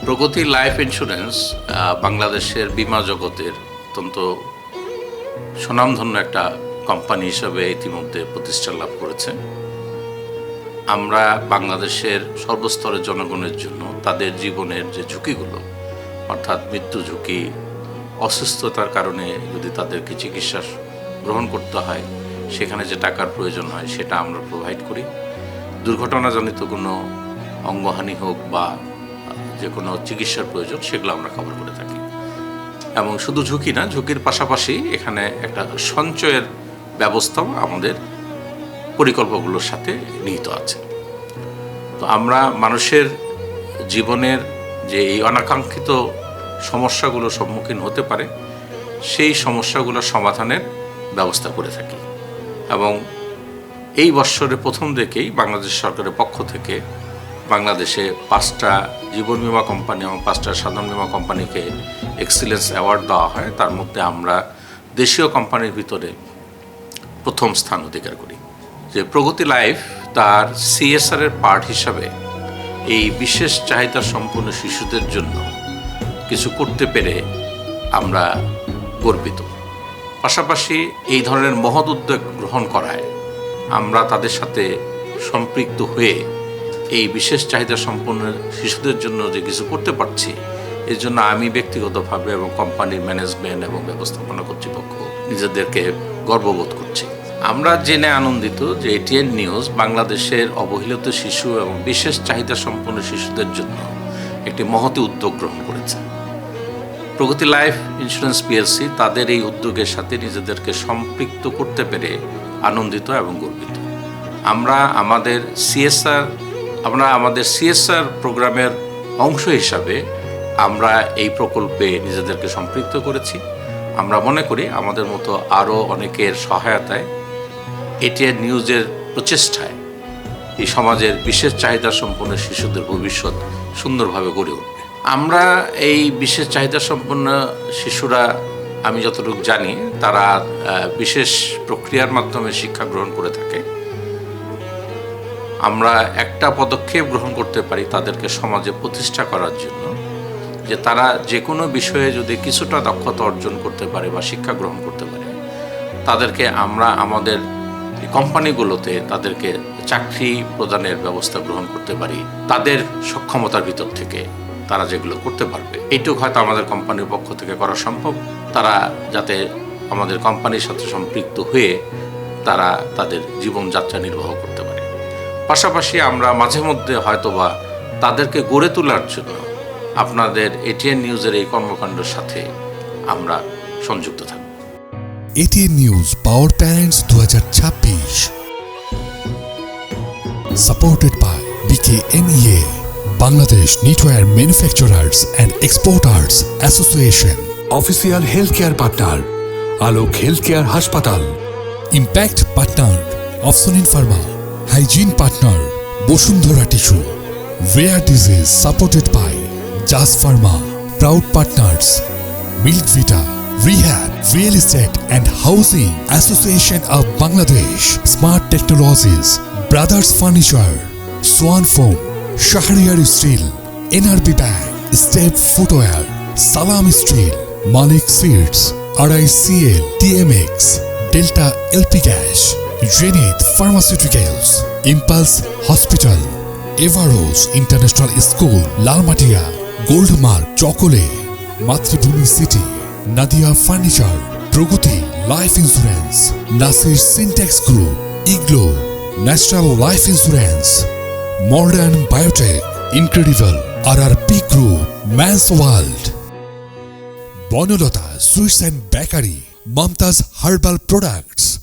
প্রগতি life insurance বাংলাদেশের বীমা জগতের অত্যন্ত স্বনামধন্য একটা কোম্পানি হিসাবে ইতিমধ্যে প্রতিষ্ঠা লাভ করেছে। আমরা বাংলাদেশের সর্বস্তরের জনগণের জন্য তাদের জীবনের যে ঝুঁকিগুলো, অর্থাৎ মৃত্যু ঝুঁকি, অসুস্থতার কারণে যদি তাদেরকে চিকিৎসা গ্রহণ করতে হয় সেখানে যে টাকার প্রয়োজন হয় সেটা আমরা প্রোভাইড করি। দুর্ঘটনাজনিত কোনো অঙ্গহানি হোক বা যে কোনো চিকিৎসার প্রয়োজন সেগুলো আমরা কভার করে থাকি। এবং শুধু ঝুঁকি না, ঝুঁকির পাশাপাশি এখানে একটা সঞ্চয়ের ব্যবস্থাও আমাদের পরিকল্পনাগুলোর সাথে নিহিত আছে। তো আমরা মানুষের জীবনের যে এই অনাকাঙ্ক্ষিত সমস্যাগুলো সম্মুখীন হতে পারে সেই সমস্যাগুলোর সমাধানের ব্যবস্থা করে থাকি। এবং এই বৎসরের প্রথম দিকেই বাংলাদেশ সরকারের পক্ষ থেকে বাংলাদেশে 5টা জীবন বীমা কোম্পানি এবং 5টা সাধারণ বীমা কোম্পানিকে এক্সিলেন্স অ্যাওয়ার্ড দেওয়া হয়। তার মধ্যে আমরা দেশীয় কোম্পানির ভিতরে প্রথম স্থান অধিকার করি। যে প্রগতি লাইফ তার সিএসআরের পার্ট হিসাবে এই বিশেষ চাহিদা সম্পন্ন শিশুদের জন্য কিছু করতে পেরে আমরা গর্বিত। পাশাপাশি এই ধরনের মহৎ উদ্যোগ গ্রহণ করায় আমরা তাদের সাথে সম্পৃক্ত হয়ে এই বিশেষ চাহিদা সম্পন্ন শিশুদের জন্য যে কিছু করতে পারছি, এর জন্য আমি ব্যক্তিগতভাবে এবং কোম্পানির ম্যানেজমেন্ট এবং ব্যবস্থাপনা কর্তৃপক্ষ নিজেদেরকে গর্ববোধ করছি। আমরা জেনে আনন্দিত যে এটিএন নিউজ বাংলাদেশের অবহেলিত শিশু এবং বিশেষ চাহিদা সম্পন্ন শিশুদের জন্য একটি মহৎ উদ্যোগ গ্রহণ করেছে। প্রগতি লাইফ ইন্স্যুরেন্স পিএলসি তাদের এই উদ্যোগের সাথে নিজেদেরকে সম্পৃক্ত করতে পেরে আনন্দিত এবং গর্বিত। আমরা আমাদের সিএসআর প্রোগ্রামের অংশ হিসাবে আমরা এই প্রকল্পে নিজেদেরকে সম্পৃক্ত করেছি। আমরা মনে করি আমাদের মতো আরও অনেকের সহায়তায় এটিএন নিউজের প্রচেষ্টায় এই সমাজের বিশেষ চাহিদা সম্পন্ন শিশুদের ভবিষ্যৎ সুন্দরভাবে গড়ে উঠবে। আমরা এই বিশেষ চাহিদা সম্পন্ন শিশুরা, আমি যতটুকু জানি, তারা বিশেষ প্রক্রিয়ার মাধ্যমে শিক্ষা গ্রহণ করে থাকে। আমরা একটা পদক্ষেপ গ্রহণ করতে পারি তাদেরকে সমাজে প্রতিষ্ঠা করার জন্য, যে তারা যে কোনো বিষয়ে যদি কিছুটা দক্ষতা অর্জন করতে পারে বা শিক্ষা গ্রহণ করতে পারে, তাদেরকে আমরা আমাদের কোম্পানিগুলোতে তাদেরকে চাকরি প্রদানের ব্যবস্থা গ্রহণ করতে পারি। তাদের সক্ষমতার ভিতর থেকে তারা যেগুলো করতে পারবে, এইটুকু হয়তো আমাদের কোম্পানির পক্ষ থেকে করা সম্ভব। তারা যাতে আমাদের কোম্পানির সাথে সম্পৃক্ত হয়ে তারা তাদের জীবনযাত্রা নির্বাহ করতে পারে। পাশাপাশি আমরা মাঝে মধ্যে হয়তোবা তাদেরকে গড়ে তোলার জন্য আপনাদের এটিএন নিউজের এই কর্মকাণ্ডের সাথে আমরা সংযুক্ত থাকব। ATN news power parents 2026, supported by BKMEA, Bangladesh Knitwear Manufacturers and Exporters Association, official health care partner Alok health care হাসপাতাল, Impact Partner Opsonin Pharma, Hygiene Partner Bosundhara Tissue, Rare Disease supported by Jas Pharma, Proud Partners Milk Vita, Rehab, Real Estate and Housing Association of Bangladesh, Smart Technologies, Brothers Furniture, Swan Foam, Shahriar Steel, NRB Bank, Step Footwear, Salam Steel, Malik Seeds, RICL, TMX, Delta LP Gas, Zenith Pharmaceuticals, Impulse Hospital, Evaros International School, Lalmatia, Goldmark Chocolate, Matribhumi City, Nadia Furniture, Pragati Life Insurance, Nasir Syntax Group, Iglo, National Life Insurance, Modern Biotech, Incredible, RRP Group, Man's World, Bonolata Sweets and Bakery, Mamta's Herbal Products,